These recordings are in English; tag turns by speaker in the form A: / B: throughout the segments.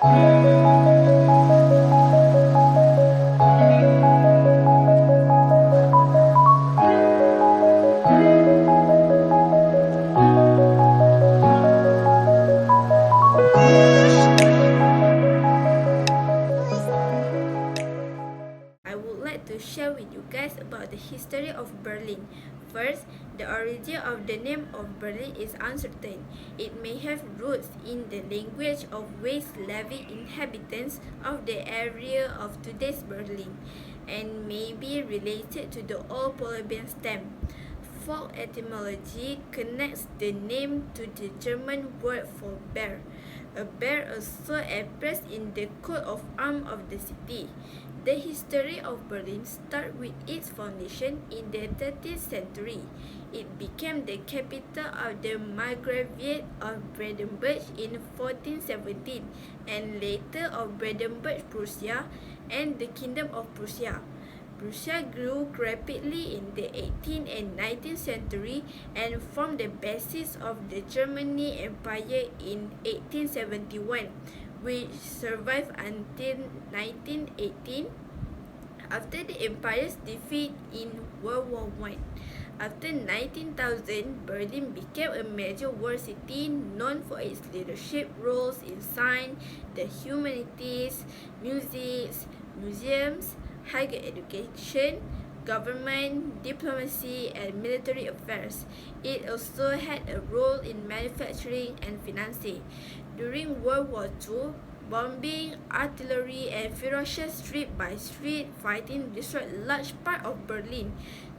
A: I would like to share with you guys about the history of Berlin. First, the origin of the name of Berlin is uncertain. It may have roots in the language of West Slavic inhabitants of the area of today's Berlin and may be related to the Old Polabian stem. Folk etymology connects the name to the German word for bear. A bear also appears in the coat of arms of the city. The history of Berlin starts with its foundation in the 13th century. It became the capital of the Margraviate of Brandenburg in 1417 and later of Brandenburg-Prussia and the Kingdom of Prussia. Prussia grew rapidly in the 18th and 19th century and formed the basis of the Germany Empire in 1871, which survived until 1918 after the empire's defeat in World War I. After 19,000, Berlin became a major world city known for its leadership roles in science, the humanities, music, museums, higher education, government, diplomacy, and military affairs. It also had a role in manufacturing and financing. During World War II, bombing, artillery, and ferocious street-by-street fighting destroyed large part of Berlin.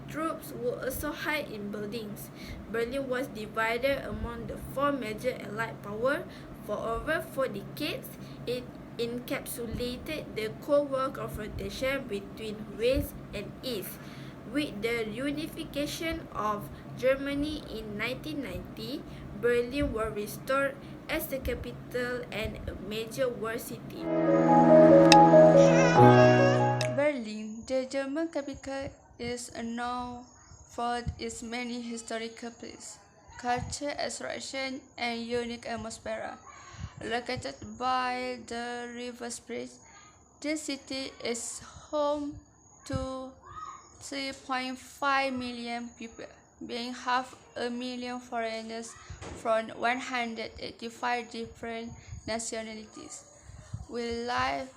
A: Troops would also hide in buildings. Berlin was divided among the four major Allied powers. For over 4 decades, it encapsulated the Cold War confrontation between West and East. With the unification of Germany in 1990, Berlin was restored as the capital and a major world city.
B: Berlin, the German capital, is known for its many historical places, culture expression, and unique atmosphere. Located by the River Spree, the city is home to 3.5 million people, being half a million foreigners from 185 different nationalities. With life,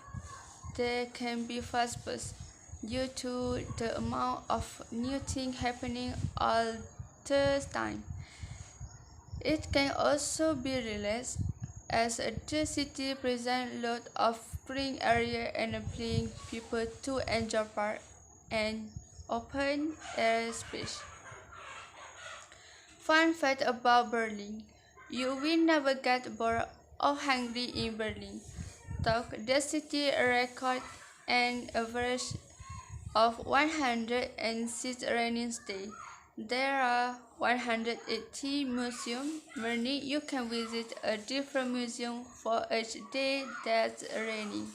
B: there can be fast-paced due to the amount of new things happening all the time. It can also be relaxed as the city presents lots of green area enabling people to enjoy park and open air space. Fun fact about Berlin: you will never get bored or hungry in Berlin. The city records an average of 106 rainy days. There are 180 museums, meaning you can visit a different museum for each day that's raining.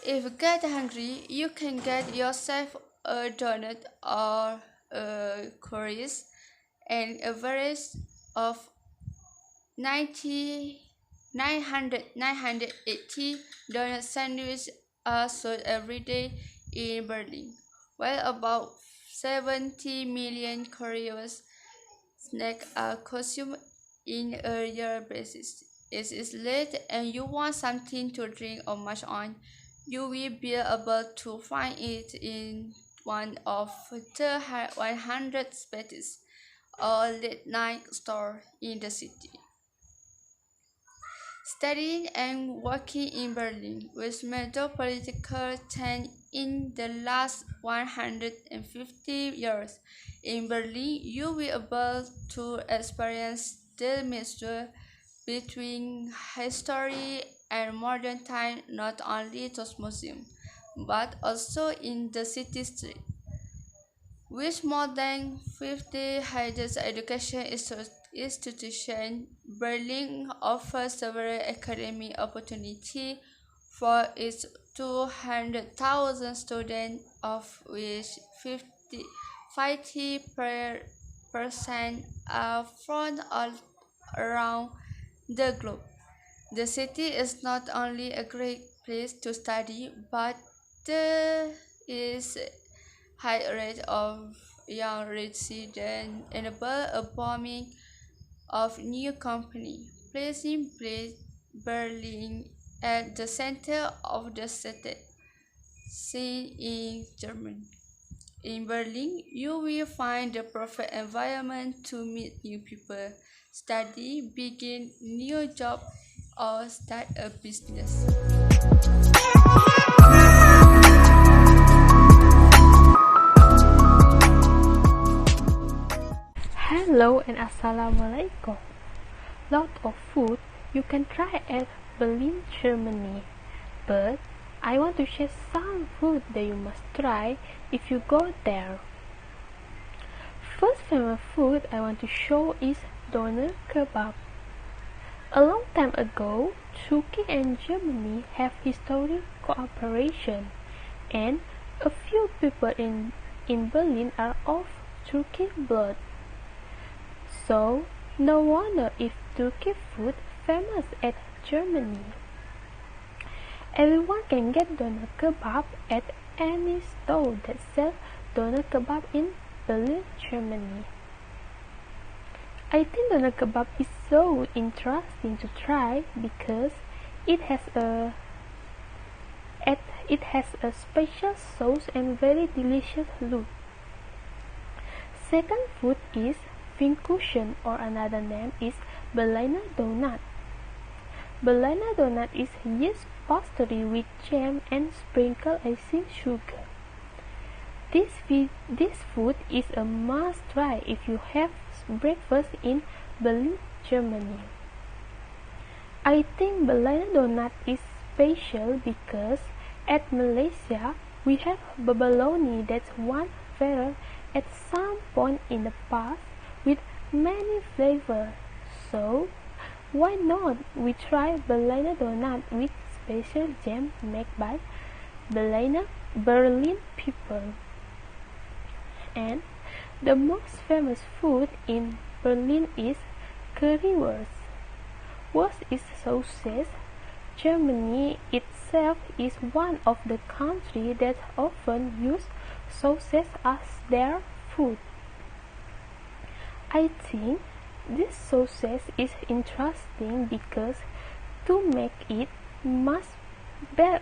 B: If you get hungry, you can get yourself a donut or a chorus, an average of 90, 980 donut sandwiches are sold every day in Berlin, while about 70 million Koreans snacks are consumed in a year basis. If it's late and you want something to drink or munch on, you will be able to find it in one of the 100 spaces or late night stores in the city. Studying and working in Berlin, with major political change in the last 150 years. In Berlin, you will be able to experience the mixture between history and modern time not only those museums, but also in the city street. With more than 50 higher education institutions, Berlin offers several academic opportunities for its 200,000 students, of which 50% are from all around the globe. The city is not only a great place to study, but there is high rate of young residents enable a booming of new company, placing Berlin at the center of the city scene in Germany. In Berlin, you will find the perfect environment to meet new people, study, begin new job, or start a business.
C: Hello and Assalamualaikum. Lot of food you can try at Berlin, Germany. But I want to share some food that you must try if you go there. First famous food I want to show is doner kebab. A long time ago, Turkey and Germany have historic cooperation, and a few people in Berlin are of Turkish blood. So, no wonder if Turkish food famous at Germany. Everyone can get doner kebab at any store that sells doner kebab in Berlin, Germany. I think doner kebab is so interesting to try because it has a special sauce and very delicious look. Second food is Pfannkuchen, or another name is Berliner donut. Berliner donut is yeast pastry with jam and sprinkled icing sugar. This food is a must try if you have breakfast in Berlin, Germany. I think Berliner donut is special because at Malaysia we have babaloni that's one flavor at some point in the past with many flavors. So why not we try Berliner donut with special jam made by Berlin people. And the most famous food in Berlin is currywurst. Wurst is sausage. Germany itself is one of the countries that often use sausage as their food. I think this sausage is interesting because to make it must bake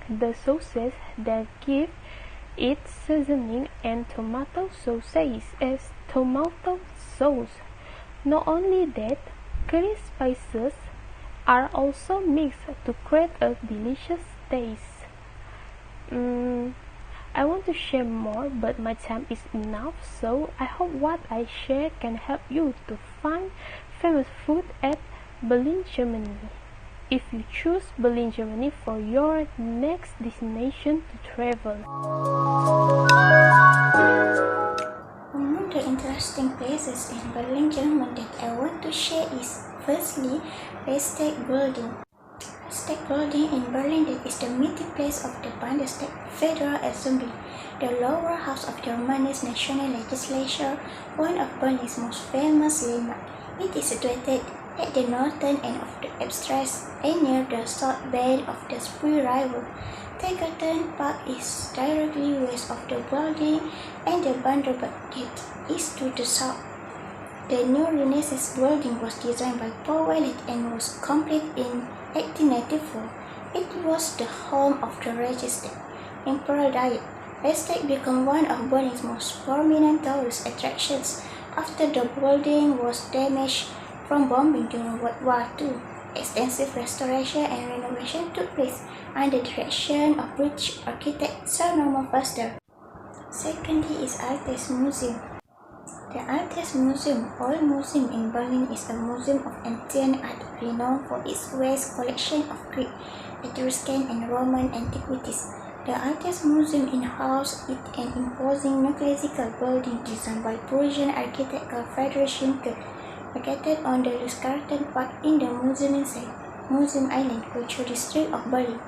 C: the sausage that give it seasoning and tomato sauce. Not only that, curry spices are also mixed to create a delicious taste. I want to share more, but my time is enough, so I hope what I share can help you to find famous food at Berlin, Germany. If you choose Berlin, Germany for your next destination to travel.
D: Among the interesting places in Berlin, Germany that I want to share is firstly, Reichstag building. Reichstag building in Berlin that is the meeting place of the Bundestag Federal Assembly, the lower house of Germany's national legislature, one of Berlin's most famous landmarks. It is situated at the northern end of the Elbstrasse and near the south bank of the Spree River. Tiergarten Park is directly west of the building, and the Brandenburg Gate is to the south. The new Renaissance building was designed by Paul Weller and was completed in 1894. It was the home of the Reichstag Imperial Diet. Reichstag became one of Berlin's most prominent tourist attractions after the building was damaged from bombing during World War II. Extensive restoration and renovation took place under the direction of British architect Sir Norman Foster. Secondly is Altes Museum. The Altes Museum, Old Museum in Berlin, is a museum of ancient art renowned for its vast collection of Greek, Etruscan, and Roman antiquities. The Altes Museum in-house is an imposing neoclassical building designed by Prussian architect Carl Friedrich Schinkel, located on the Lustgarten Park in the Museum Island, Cultural District of Berlin.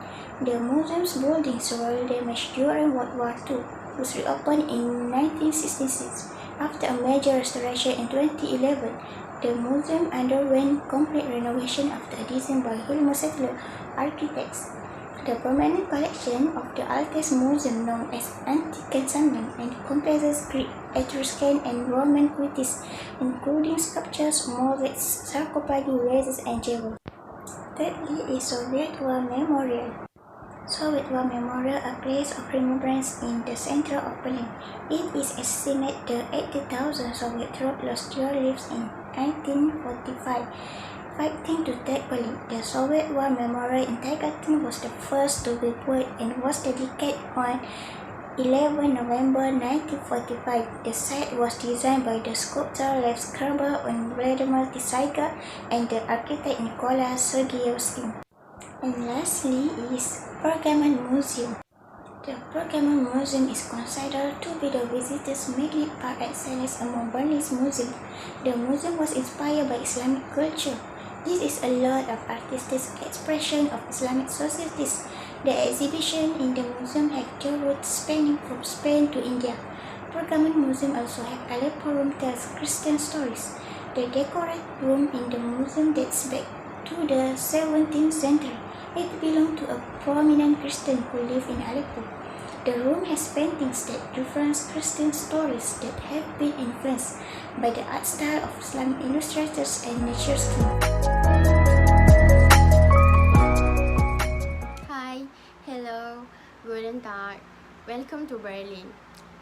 D: The museum's building severely damaged during World War II was reopened in 1966. After a major restoration in 2011, the museum underwent complete renovation after a design by Hilmo Settler Architects. The permanent collection of the Altes Museum, known as Antikensammlung, encompasses Greek, Etruscan, and Roman antiquities, including sculptures, mosaics, sarcophagi, vases, and jewels. Thirdly is Soviet War Memorial. Soviet War Memorial, a place of remembrance in the center of Berlin. It is estimated that 80,000 Soviet troops lost their lives in 1945. Fighting to take Berlin. The Soviet War Memorial in Tiergarten was the first to be built and was dedicated on 11 November 1945. The site was designed by the sculptor Lev Sklarba and Vladimir Tisaiga and the architect Nikolai Sergeyevsky. And lastly is Pergamon Museum. The Pergamon Museum is considered to be the visitor's magnet par excellence among Berlin's museums. The museum was inspired by Islamic culture. This is a lot of artistic expression of Islamic societies. The exhibition in the museum has their roots spanning from Spain to India. Pergamon Museum also has Aleppo Room tells Christian stories. The decorated room in the museum dates back to the 17th century. It belonged to a prominent Christian who lived in Aleppo. The room has paintings that reference Christian stories that have been influenced by the art style of Islamic illustrators and nature scenes.
E: Hi, hello, guten Tag. Welcome to Berlin.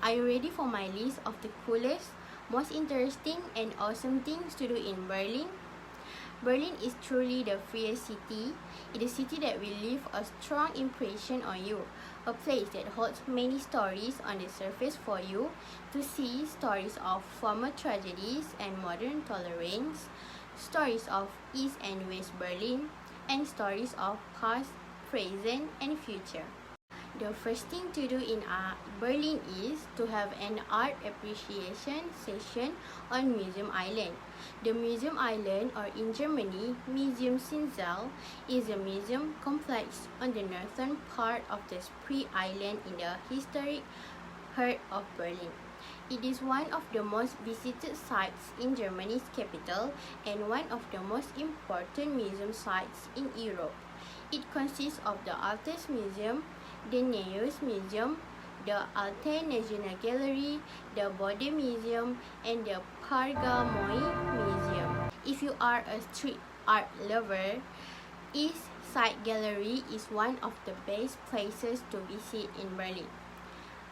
E: Are you ready for my list of the coolest, most interesting and awesome things to do in Berlin? Berlin is truly the freest city. It is a city that will leave a strong impression on you. A place that holds many stories on the surface for you to see, stories of former tragedies and modern tolerance, stories of East and West Berlin, and stories of past, present, and future. The first thing to do in Berlin is to have an art appreciation session on Museum Island. The Museum Island, or in Germany, Museumsinsel, is a museum complex on the northern part of the Spree Island in the historic heart of Berlin. It is one of the most visited sites in Germany's capital and one of the most important museum sites in Europe. It consists of the Altes Museum, the Neues Museum, the Alte National Gallery, the Bode Museum, and the Pergamon Museum. If you are a street art lover, East Side Gallery is one of the best places to visit in Berlin.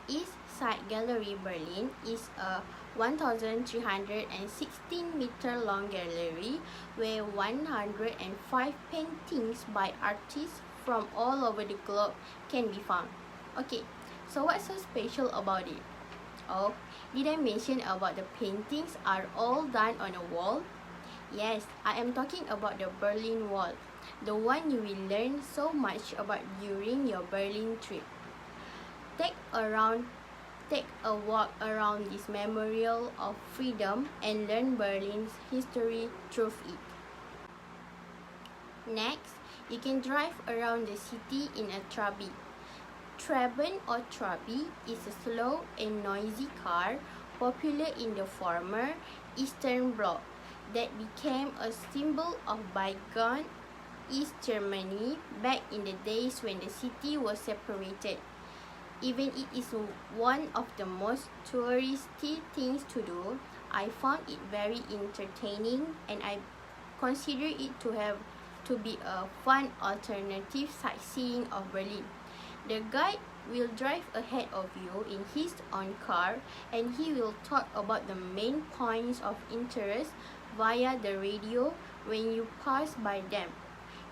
E: East Side Gallery Berlin is a 1,316-meter long gallery where 105 paintings by artists from all over the globe can be found. Okay, so what's so special about it? Oh, did I mention about the paintings are all done on a wall? Yes, I am talking about the Berlin Wall, the one you will learn so much about during your Berlin trip. Take a walk around this memorial of freedom and learn Berlin's history through it. Next, you can drive around the city in a Trabi. Trabant or Trabi is a slow and noisy car popular in the former Eastern Bloc that became a symbol of bygone East Germany back in the days when the city was separated. Even it is one of the most touristy things to do, I found it very entertaining and I consider it to be a fun alternative sightseeing of Berlin. The guide will drive ahead of you in his own car and he will talk about the main points of interest via the radio when you pass by them.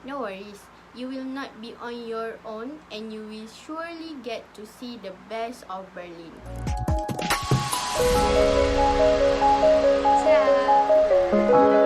E: No worries, you will not be on your own and you will surely get to see the best of Berlin.
B: Ciao.